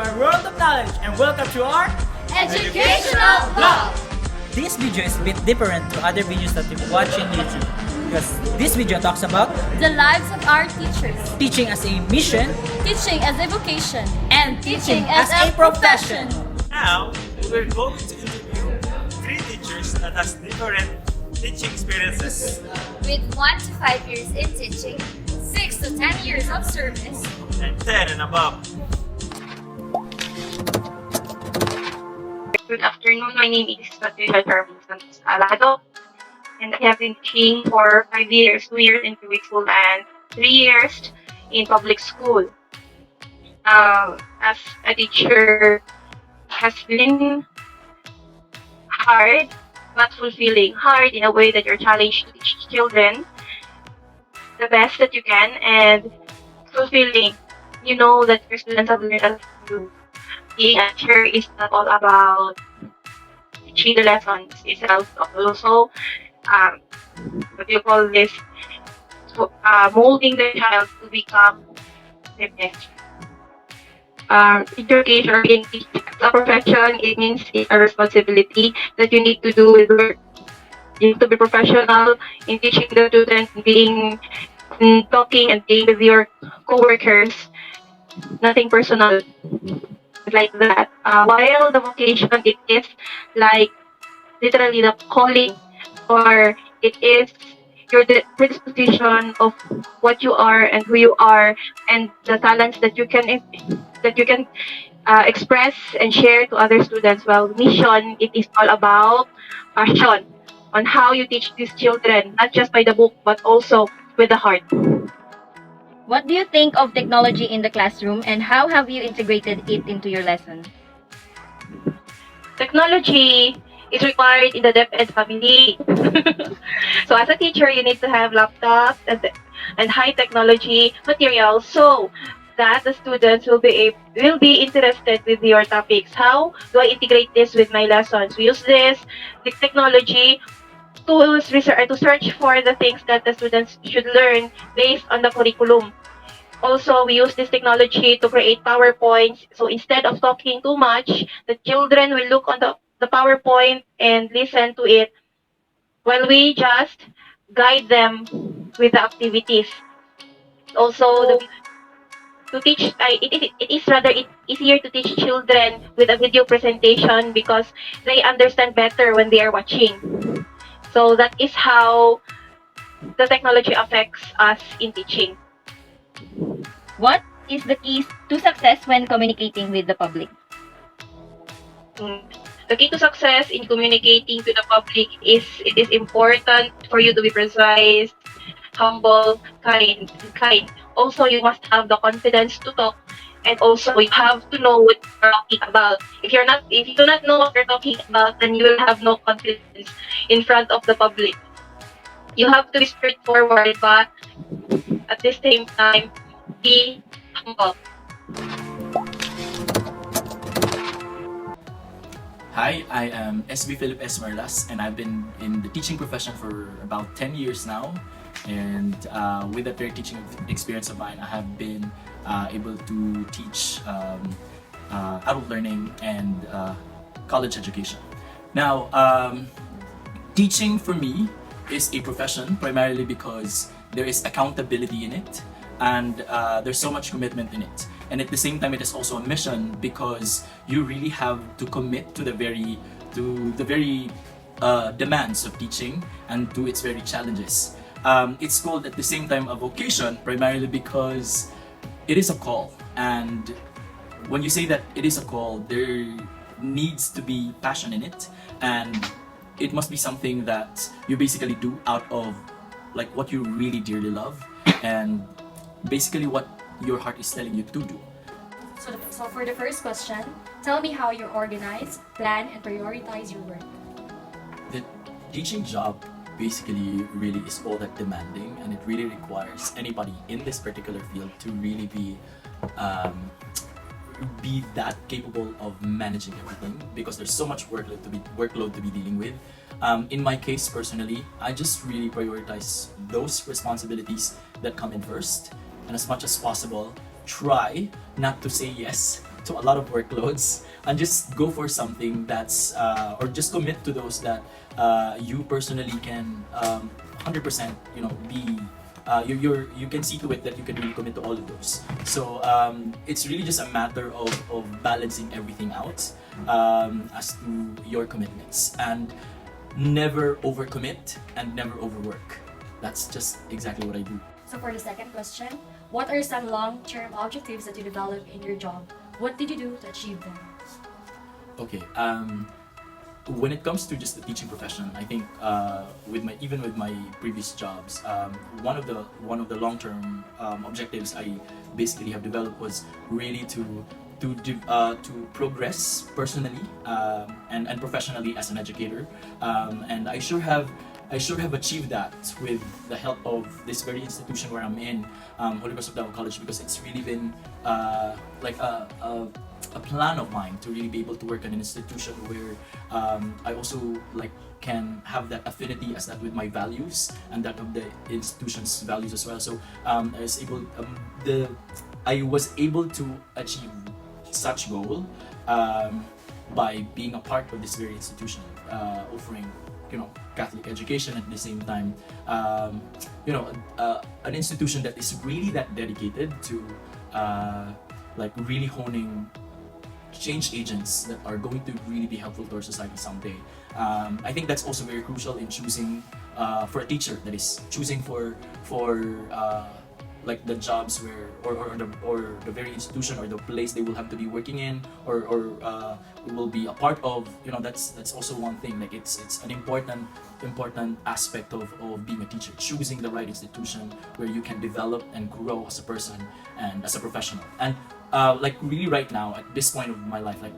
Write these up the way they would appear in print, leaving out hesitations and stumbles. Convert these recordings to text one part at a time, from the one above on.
our world of knowledge and welcome to our Educational Vlog! This video is a bit different to other videos that you watch on YouTube because this video talks about The lives of our teachers, teaching as a mission teaching as a vocation, and teaching as a profession. Now, we're going to interview 3 teachers that has different teaching experiences. With 1 to 5 years in teaching, 6 to 10 years of service, And 10 and above. Good afternoon. My name is Patricia Charles Alado, and I have been teaching for 5 years, 2 years in public school and 3 years in public school. As a teacher, has been hard but fulfilling. Hard in a way that you're challenged to teach children the best that you can, and fulfilling. You know that your students have learned as you. Being a teacher is not all about teaching the lessons. It's also what do you call this? Molding the child to become the best. Education or being a profession, it means it's a responsibility that you need to do with work. You need to be professional in teaching the students, talking and being with your co-workers. Nothing personal like that. While the vocation, it is like literally the calling, or it is your predisposition of what you are and who you are, and the talents that you can express and share to other students. Well, mission, it is all about passion on how you teach these children, not just by the book but also with the heart. What do you think of technology in the classroom and how have you integrated it into your lesson? Technology is required in the DepEd family. So as a teacher, you need to have laptops and high technology materials so that the students will be interested with your topics. How do I integrate this with my lessons? We use the technology to search for the things that the students should learn based on the curriculum. Also, we use this technology to create PowerPoints. So instead of talking too much, the children will look on the PowerPoint and listen to it while we just guide them with the activities. Also, to teach, it is rather easier to teach children with a video presentation because they understand better when they are watching. So that is how the technology affects us in teaching. What is the keys to success when communicating with the public? The key to success in communicating to the public is it is important for you to be precise, humble, kind. Also, you must have the confidence to talk, and also you have to know what you're talking about. If you do not know what you're talking about, then you will have no confidence in front of the public. You have to be straightforward, but at the same time, be humble. Hi, I am SB Philip S. Marlas, and I've been in the teaching profession for about 10 years now. And with that very teaching experience of mine, I have been able to teach adult learning and college education. Now, teaching for me is a profession primarily because there is accountability in it, and there's so much commitment in it. And at the same time, it is also a mission because you really have to commit to the very demands of teaching and to its very challenges. It's called at the same time a vocation primarily because it is a call, and when you say that it is a call, there needs to be passion in it, and it must be something that you basically do out of like what you really dearly love and basically what your heart is telling you to do. So for the first question, tell me how you organize, plan, and prioritize your work. The teaching job basically really is all that demanding, and it really requires anybody in this particular field to really be that capable of managing everything because there's so much workload to be dealing with. In my case personally, I just really prioritize those responsibilities that come in first, and as much as possible try not to say yes to a lot of workloads, and just go for something that's or just commit to those that you personally can 100% be you can see to it that you can really commit to all of those. So it's really just a matter of balancing everything out as to your commitments, and never overcommit and never overwork. That's just exactly what I do. So for the second question, what are some long-term objectives that you develop in your job? What did you do to achieve them? Okay. When it comes to just the teaching profession, I think with my previous jobs, one of the long-term objectives I basically have developed was really to progress personally and professionally as an educator, and I sure have achieved that with the help of this very institution where I'm in, Holy Cross of Davao College, because it's really been like a plan of mine to really be able to work in an institution where I also like can have that affinity as that with my values and that of the institution's values as well. So I was able to achieve such goal by being a part of this very institution, offering Catholic education at the same time. An institution that is really that dedicated to like really honing change agents that are going to really be helpful to our society someday. I think that's also very crucial in choosing for a teacher, that is choosing for like the jobs where or the very institution or the place they will have to be working in or will be a part of. That's also one thing. Like it's an important aspect of being a teacher, choosing the right institution where you can develop and grow as a person and as a professional. And like really right now at this point of my life, like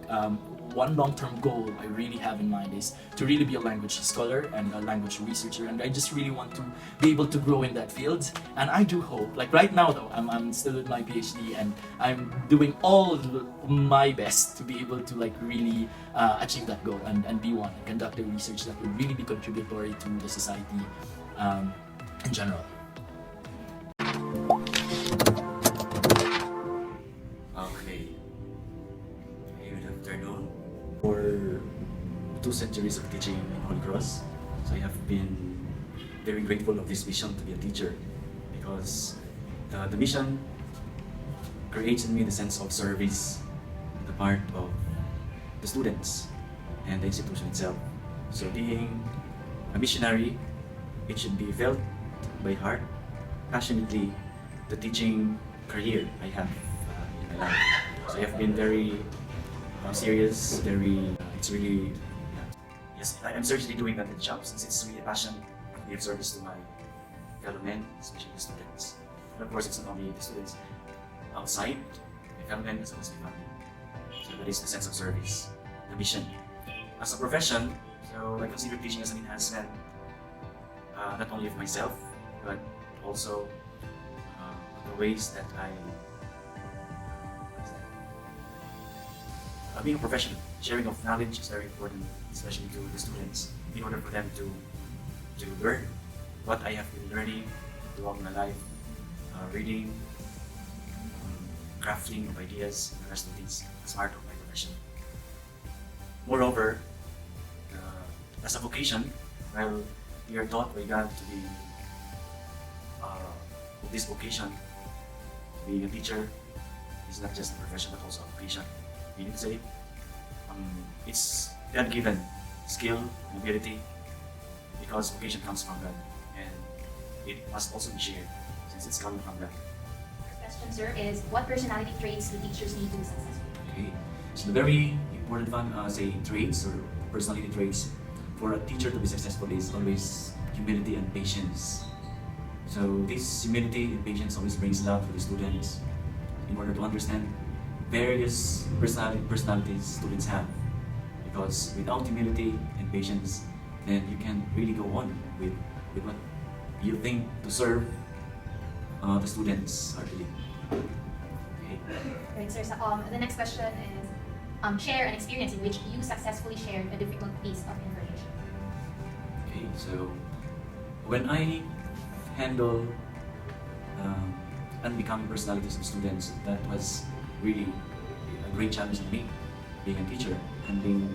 one long-term goal I really have in mind is to really be a language scholar and a language researcher, and I just really want to be able to grow in that field. And I do hope, like right now though, I'm still with my PhD and I'm doing all my best to be able to like really achieve that goal and be one and conduct the research that will really be contributory to the society in general. Okay. Good afternoon. For 2 centuries of teaching in Holy Cross, so I have been very grateful of this mission to be a teacher, because the mission creates in me the sense of service on the part of the students and the institution itself. So being a missionary, it should be felt by heart, passionately, the teaching career I have in my life. So I have been very serious, it's really, yes, I'm seriously doing that job since it's really a passion to be of service to my fellow men, especially the students. And of course, it's not only the students outside, my fellow men, as well as my family. So that is the sense of service, the mission. As a profession, so I consider teaching as an enhancement, not only of myself, but also the ways that being a professional, sharing of knowledge is very important, especially to the students, in order for them to learn what I have been learning throughout my life, reading, crafting of ideas, and the rest of these as part of my profession. Moreover, as a vocation, well, we are taught by God to be of this vocation. Being a teacher is not just a profession but also a vocation. Meaning to say, it's God-given skill and ability, because vocation comes from God, and it must also be shared since it's coming from God. First question, sir, is what personality traits do teachers need to be successful? Okay, so the very important one, traits or personality traits for a teacher to be successful is always humility and patience. So this humility and patience always brings love to the students in order to understand various personalities students have, because without humility and patience, then you can really go on with what you think to serve the students heartily. Okay. Right, sir. So, the next question is share an experience in which you successfully shared a difficult piece of information. Okay, so when I handle unbecoming personalities of students, that was really a great challenge to me, being a teacher and being,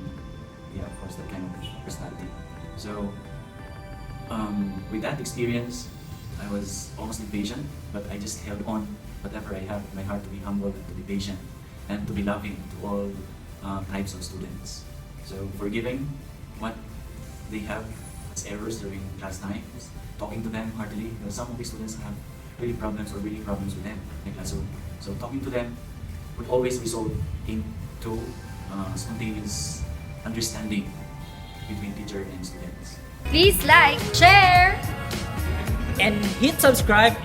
yeah, of course, that kind of personality. So, with that experience, I was almost impatient, but I just held on whatever I have in my heart to be humble and to be patient and to be loving to all types of students. So, forgiving what they have as errors during class times, talking to them heartily. You know, some of these students have really problems with them in the classroom. So, talking to them would always result into spontaneous understanding between teacher and students. Please like, share, And hit subscribe